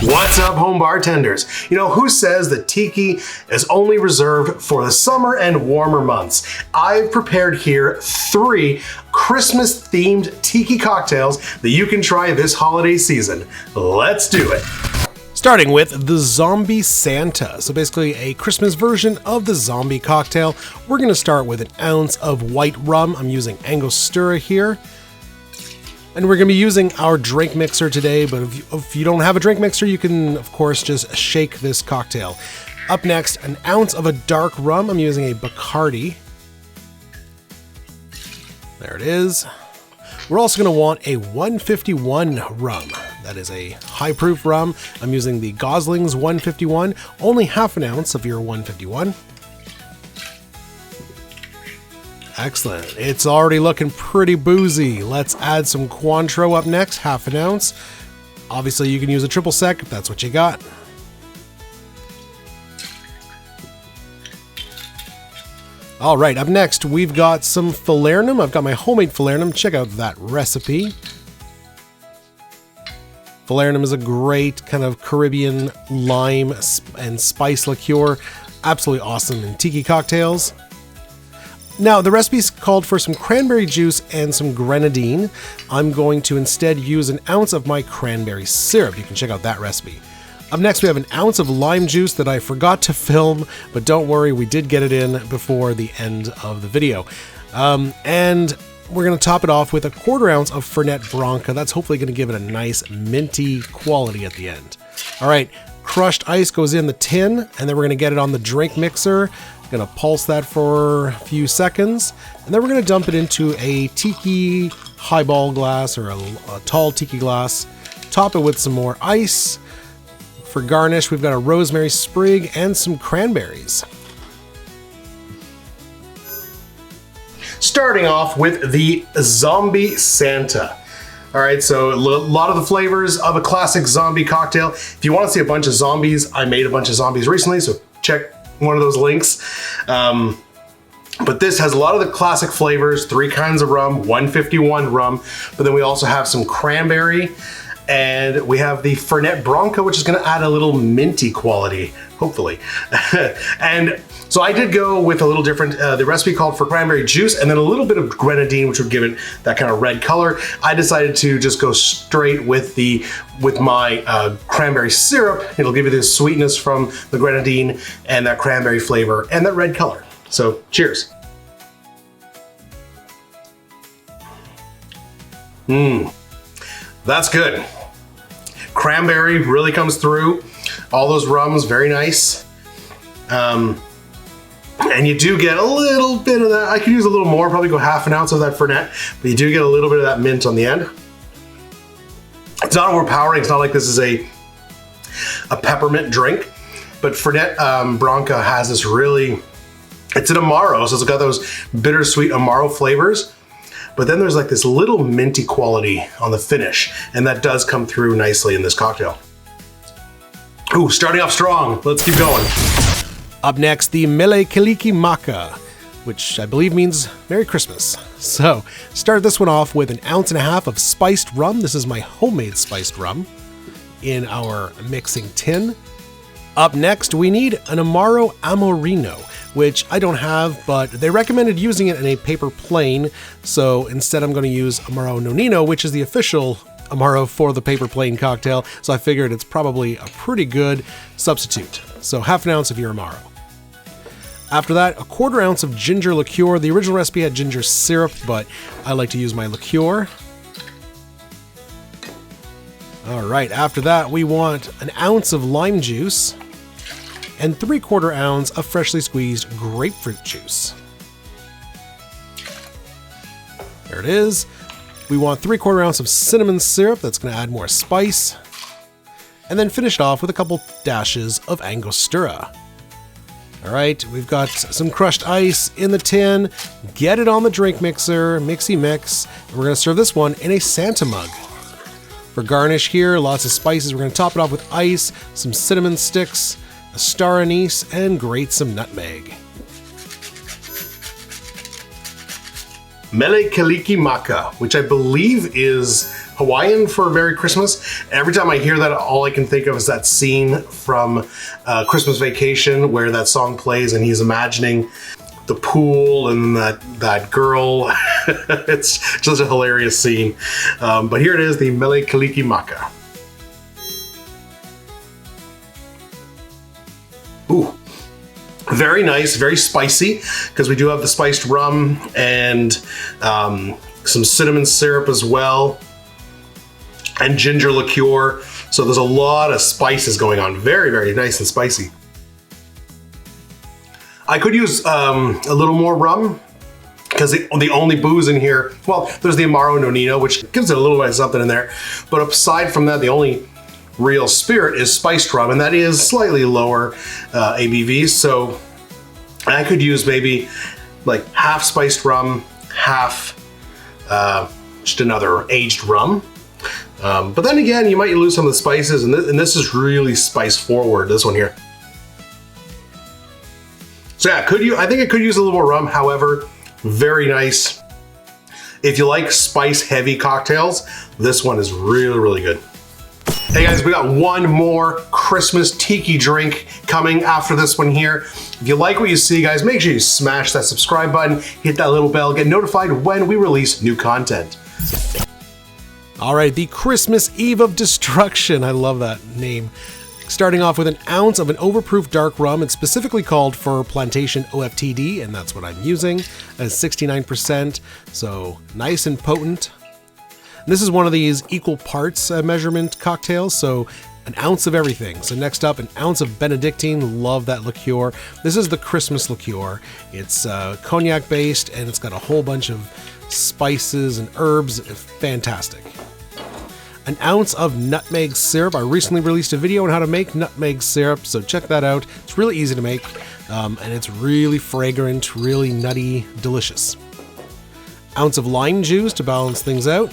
What's up, home bartenders? You know, who says that tiki is only reserved for the summer and warmer months? I've prepared here 3 Christmas-themed tiki cocktails that you can try this holiday season. Let's do it. Starting with the Zombie Santa. So basically a Christmas version of the zombie cocktail. We're gonna start with an ounce of white rum. I'm using Angostura here. And we're going to be using our drink mixer today, but if you don't have a drink mixer, you can, of course, just shake this cocktail. Up next, an ounce of a dark rum. I'm using a Bacardi. There it is. We're also going to want a 151 rum. That is a high-proof rum. I'm using the Gosling's 151, only half an ounce of your 151. Excellent. It's already looking pretty boozy. Let's add some Cointreau up next, half an ounce. Obviously, you can use a triple sec if that's what you got. All right, up next, we've got some falernum. I've got my homemade falernum. Check out that recipe. Falernum is a great kind of Caribbean lime and spice liqueur. Absolutely awesome in tiki cocktails. Now, the recipe's called for some cranberry juice and some grenadine. I'm going to instead use an ounce of my cranberry syrup. You can check out that recipe. Up next, we have an ounce of lime juice that I forgot to film, but don't worry, we did get it in before the end of the video. And we're going to top it off with a 1/4 ounce of Fernet Branca. That's hopefully going to give it a nice minty quality at the end. All right, crushed ice goes in the tin, and then we're going to get it on the drink mixer. Gonna pulse that for a few seconds, and then we're gonna dump it into a tiki highball glass or a tall tiki glass. Top it with some more ice. For garnish, we've got a rosemary sprig and some cranberries. Starting off with the Zombie Santa. All right, so a lot of the flavors of a classic zombie cocktail. If you want to see a bunch of zombies, I made a bunch of zombies recently, so check one of those links. But this has a lot of the classic flavors, 3 kinds of rum, 151 rum, but then we also have some cranberry, and we have the Fernet Branca, which is gonna add a little minty quality, hopefully. And so I did go with a little different, the recipe called for cranberry juice and then a little bit of grenadine, which would give it that kind of red color. I decided to just go straight with my cranberry syrup. It'll give you this sweetness from the grenadine and that cranberry flavor and that red color. So cheers. That's good. Cranberry really comes through. All those rums, very nice. And you do get a little bit of that. I could use a little more, probably go half an ounce of that Fernet, but you do get a little bit of that mint on the end. It's not overpowering. It's not like this is a peppermint drink, but Fernet Branca has this really, it's an Amaro, so it's got those bittersweet Amaro flavors, but then there's like this little minty quality on the finish, and that does come through nicely in this cocktail. Ooh, starting off strong. Let's keep going. Up next, the Mele Kalikimaka, which I believe means Merry Christmas. So, start this one off with an 1.5 ounces of spiced rum. This is my homemade spiced rum in our mixing tin. Up next, we need an Amaro Amorino, which I don't have, but they recommended using it in a paper plane. So instead, I'm going to use Amaro Nonino, which is the official Amaro for the paper plane cocktail. So I figured it's probably a pretty good substitute. So half an ounce of your Amaro. After that, a 1/4 ounce of ginger liqueur. The original recipe had ginger syrup, but I like to use my liqueur. All right, after that, we want an ounce of lime juice and 3/4 ounce of freshly squeezed grapefruit juice. There it is. We want 3/4 ounce of cinnamon syrup. That's going to add more spice. And then finish it off with a couple dashes of Angostura. All right, we've got some crushed ice in the tin. Get it on the drink mixer, mixy mix. And we're going to serve this one in a Santa mug. For garnish here, lots of spices. We're going to top it off with ice, some cinnamon sticks, a star anise, and grate some nutmeg. Mele Kalikimaka, which I believe is Hawaiian for Merry Christmas. Every time I hear that, all I can think of is that scene from Christmas Vacation where that song plays and he's imagining the pool and that girl. It's just a hilarious scene. But here it is, the Mele Kalikimaka. Ooh, very nice, very spicy, because we do have the spiced rum and some cinnamon syrup as well, and ginger liqueur. So there's a lot of spices going on. Very, very nice and spicy. I could use a little more rum, because the only booze in here, well, there's the Amaro Nonino, which gives it a little bit of something in there. But aside from that, the only real spirit is spiced rum, and that is slightly lower ABV. So I could use maybe like half spiced rum, half just another aged rum. But then again, you might lose some of the spices, and this is really spice forward, this one here. So yeah, I think I could use a little more rum. However, very nice. If you like spice heavy cocktails, this one is really, really good. Hey guys, we got one more Christmas tiki drink coming after this one here. If you like what you see, guys, make sure you smash that subscribe button, hit that little bell, get notified when we release new content. All right, the Christmas Eve of Destruction. I love that name. Starting off with an ounce of an overproof dark rum. It's specifically called for Plantation OFTD, and that's what I'm using, as 69%, so nice and potent. This is one of these equal parts measurement cocktails, so an ounce of everything. So next up, an ounce of Benedictine. Love that liqueur. This is the Christmas liqueur. It's cognac based, and it's got a whole bunch of spices and herbs. Fantastic. An ounce of nutmeg syrup. I recently released a video on how to make nutmeg syrup, so check that out. It's really easy to make, and it's really fragrant, really nutty, delicious. Ounce of lime juice to balance things out.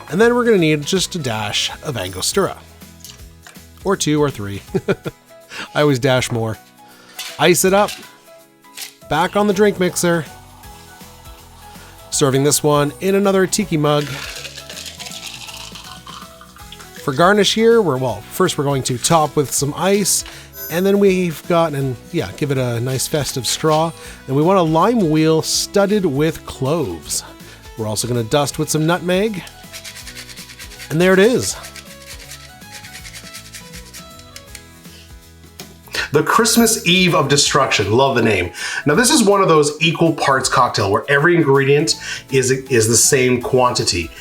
And then we're going to need just a dash of Angostura. Or 2 or 3. I always dash more. Ice it up. Back on the drink mixer. Serving this one in another tiki mug. For garnish here, first we're going to top with some ice. And then we've got, give it a nice festive straw. And we want a lime wheel studded with cloves. We're also going to dust with some nutmeg. And there it is. The Christmas Eve of Destruction. Love the name. Now this is one of those equal parts cocktail where every ingredient is the same quantity.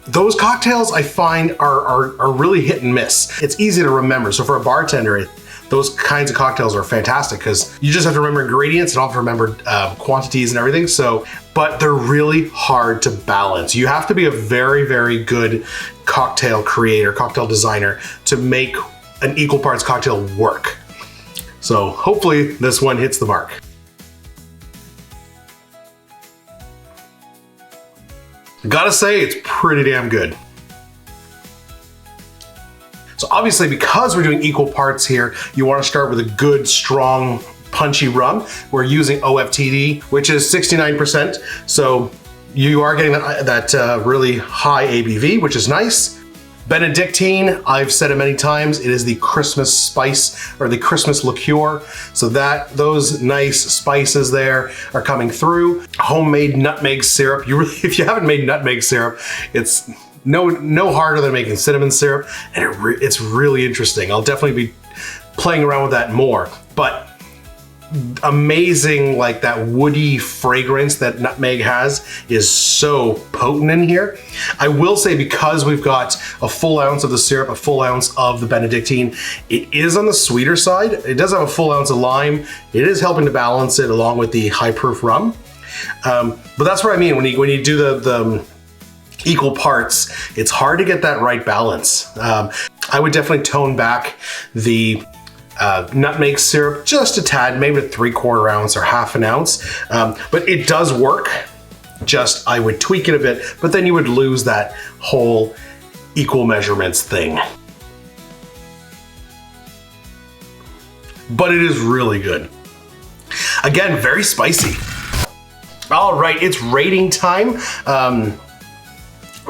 Those cocktails I find are really hit and miss. It's easy to remember. So for a bartender, those kinds of cocktails are fantastic because you just have to remember ingredients and don't have to remember quantities and everything. But they're really hard to balance. You have to be a very, very good cocktail creator, cocktail designer to make an equal parts cocktail work. So hopefully this one hits the mark. Gotta say, it's pretty damn good. So obviously, because we're doing equal parts here, you want to start with a good, strong, punchy rum. We're using OFTD, which is 69%. So you are getting that really high ABV, which is nice. Benedictine, I've said it many times, it is the Christmas spice or the Christmas liqueur. So those nice spices there are coming through. Homemade nutmeg syrup. If you haven't made nutmeg syrup, it's no harder than making cinnamon syrup, and it's really interesting. I'll definitely be playing around with that more. But amazing, like that woody fragrance that nutmeg has is so potent in here. I will say, because we've got a full ounce of the syrup, a full ounce of the Benedictine, it is on the sweeter side. It does have a full ounce of lime. It is helping to balance it along with the high proof rum. But that's what I mean when you do the equal parts. It's hard to get that right balance. I would definitely tone back the nutmeg syrup just a tad, maybe a 3/4 ounce or half an ounce. But it does work. Just I would tweak it a bit, but then you would lose that whole equal measurements thing. But it is really good. Again, very spicy. All right, it's rating time.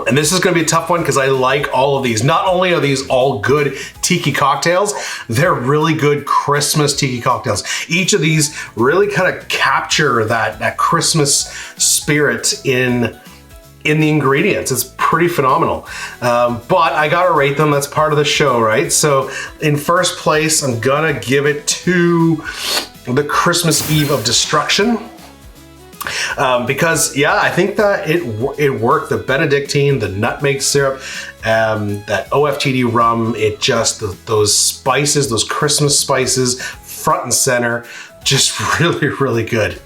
And this is gonna be a tough one because I like all of these. Not only are these all good tiki cocktails, they're really good Christmas tiki cocktails. Each of these really kind of capture that Christmas spirit in the ingredients. It's pretty phenomenal. But I gotta rate them, that's part of the show, right? So in first place, I'm gonna give it to the Christmas Eve of Destruction. Because yeah, I think that it worked. The Benedictine, the nutmeg syrup, that OFTD rum, it just, those spices, those Christmas spices, front and center, just really, really good.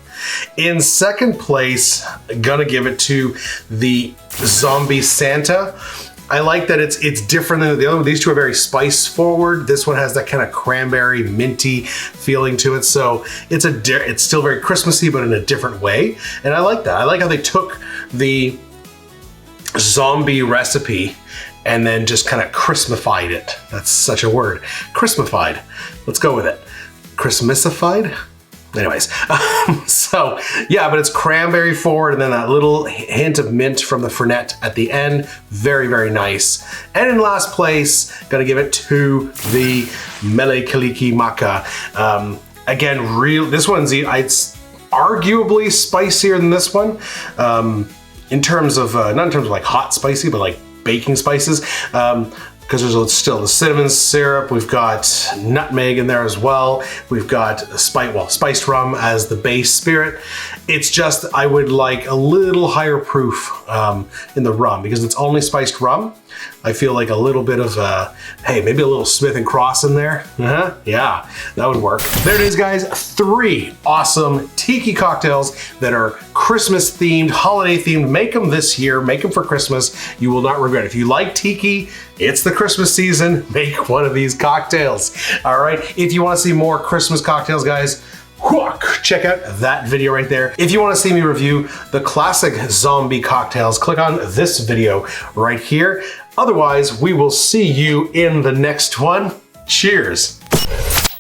In second place, I'm gonna give it to the Zombie Santa. I like that it's different than the other one. These two are very spice forward. This one has that kind of cranberry, minty feeling to it. So it's still very Christmassy, but in a different way. And I like that. I like how they took the zombie recipe and then just kind of Christmasified it. That's such a word. Christmasified. Let's go with it. Christmasified? Anyways, so yeah, but it's cranberry forward and then that little hint of mint from the Fernet at the end. Very, very nice. And in last place, gonna give it to the Mele Kalikimaka. Again, this one's it's arguably spicier than this one. In terms of, not in terms of like hot spicy, but like baking spices. Because there's still the cinnamon syrup, we've got nutmeg in there as well. We've got spiced rum as the base spirit. It's just, I would like a little higher proof in the rum because it's only spiced rum. I feel like a little bit of hey, maybe a little Smith and Cross in there. Yeah, that would work. There it is, guys. 3 awesome tiki cocktails that are Christmas themed, holiday themed. Make them this year, make them for Christmas. You will not regret it. If you like tiki, it's the Christmas season, make one of these cocktails. All right, if you want to see more Christmas cocktails, guys, check out that video right there. If you want to see me review the classic zombie cocktails, click on this video right here. Otherwise, we will see you in the next one. Cheers.